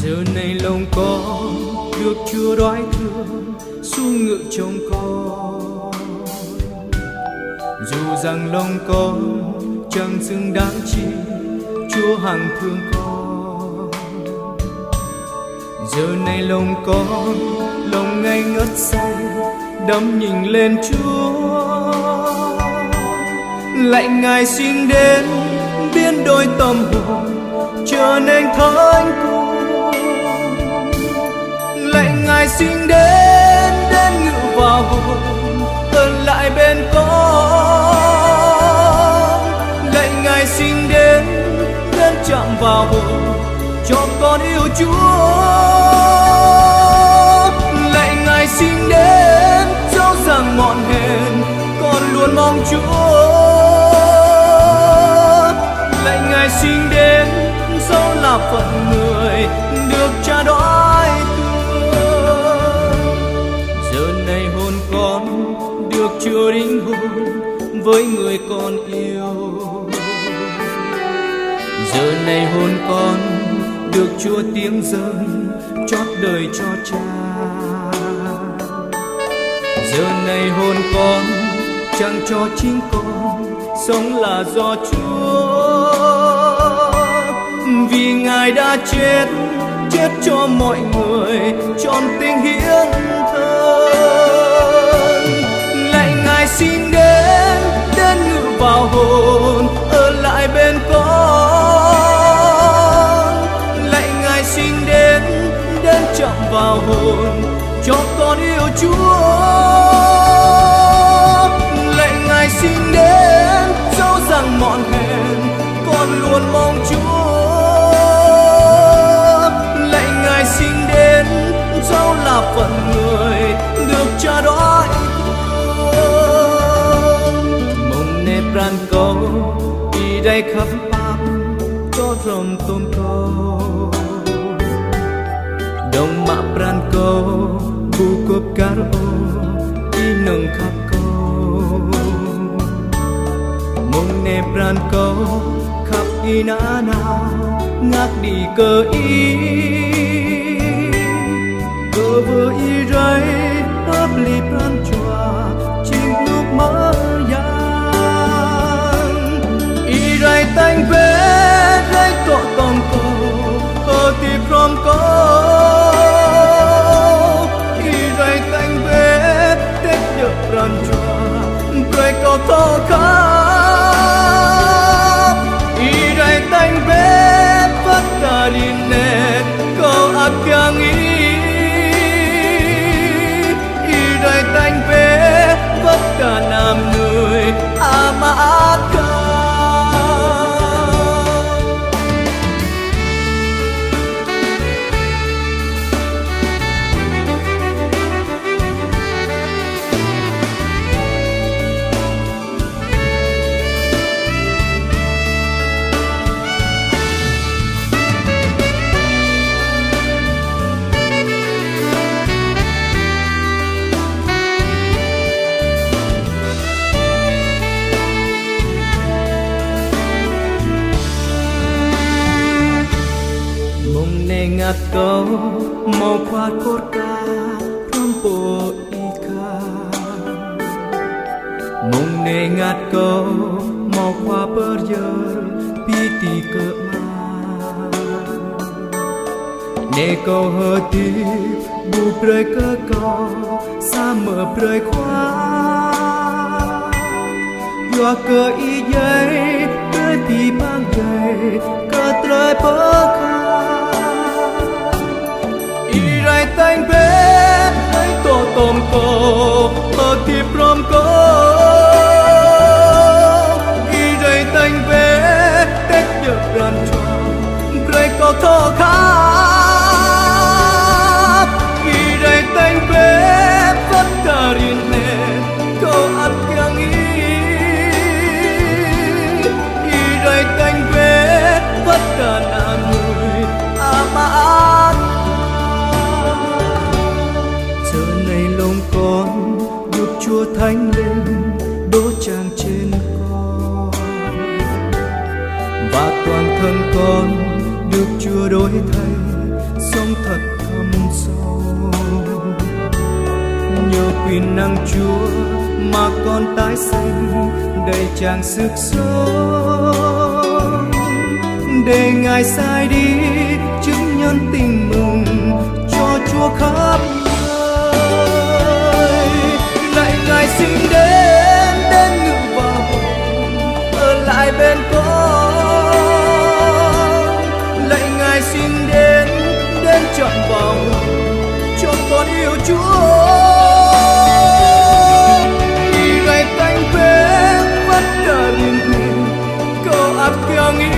Giờ này lòng con được Chúa đoái thương xuống ngự trong con, dù rằng lòng con chẳng xứng đáng chi Chúa hằng thương con. Giờ này lòng con lòng ngây ngất say đắm nhìn lên Chúa, lạy Ngài xin đến biến đổi tâm hồn trở nên thánh cùng. Lạy Ngài xin đến ngự vào hồn ở lại bên con. Lạy Ngài xin đến chạm vào hồn cho con yêu Chúa. Lạy Ngài xin đến dẫu rằng mòn hèn con luôn mong Chúa. Lạy Ngài xin đến dẫu là phận người được Cha đoái thương. Giờ này hồn con được Chúa đính hôn với người con yêu. Giờ này hồn con được Chúa tiếng dâng chót đời cho Cha. Giờ này hồn con chẳng cho chính con sống là do Chúa, vì Ngài đã chết cho mọi người trọn tình hiến thân. Lạy Ngài xin đến ngự vào hồn ở lại bên con. Lạy Ngài xin đến chạm vào hồn cho con yêu Chúa. Lạy Ngài xin đến dẫu rằng mòn hèn con luôn mong Chúa. Lạy Ngài xin đến dẫu là phận người được Cha đoái thương. Mong nè pran câu đi đây khắp Pháp có rồng tôm câu đồng mạ pran câu bu cốp caro đi nâng khắp câu. Mong nè pran câu khắp ina nào ngác đi cơ ý cơ vừa y rây ấp li pran chua chính lúc mơ yang y rây tanh về rây cọ con cô ti prom cô y rây tanh về tết nhật pran chua rây cọ thô khắp y rây tanh về vất ta đi nét cô ác càng ý đời tanh về vất cả nam người ama ca. Ngạt câu mau khoát cốt ca rampo ika. Mong ne ngạt câu mau khoa bơ giờ piti cơ ma. Ne câu hơ ti bu prơi cơ câu sa mờ prơi khoa. Doa cơ y dây prơi ti bang dây cơ trơi bơ khá. Tanh bé ấy tổ tôm cô ở thì prom cô y rây tanh bé tết nhật ran tròn rây có thô khắp y rây tanh bé vất cả riêng nè cô ăn càng y rây tanh thân con được Chúa đổi thay sống thật thâm sâu. Nhờ quyền năng Chúa mà con tái sinh đầy tràn sức sống, để Ngài sai đi chứng nhân tình mừng cho Chúa khắp nơi. Lạy Ngài sinh đến ngự vào hồn, ở lại bên con. Lạy Ngài sinh đến trọn vào hồn, cho con yêu Chúa. Vì Ngài canh phế vất cả riêng thuyền, cầu ắt kêu nghĩ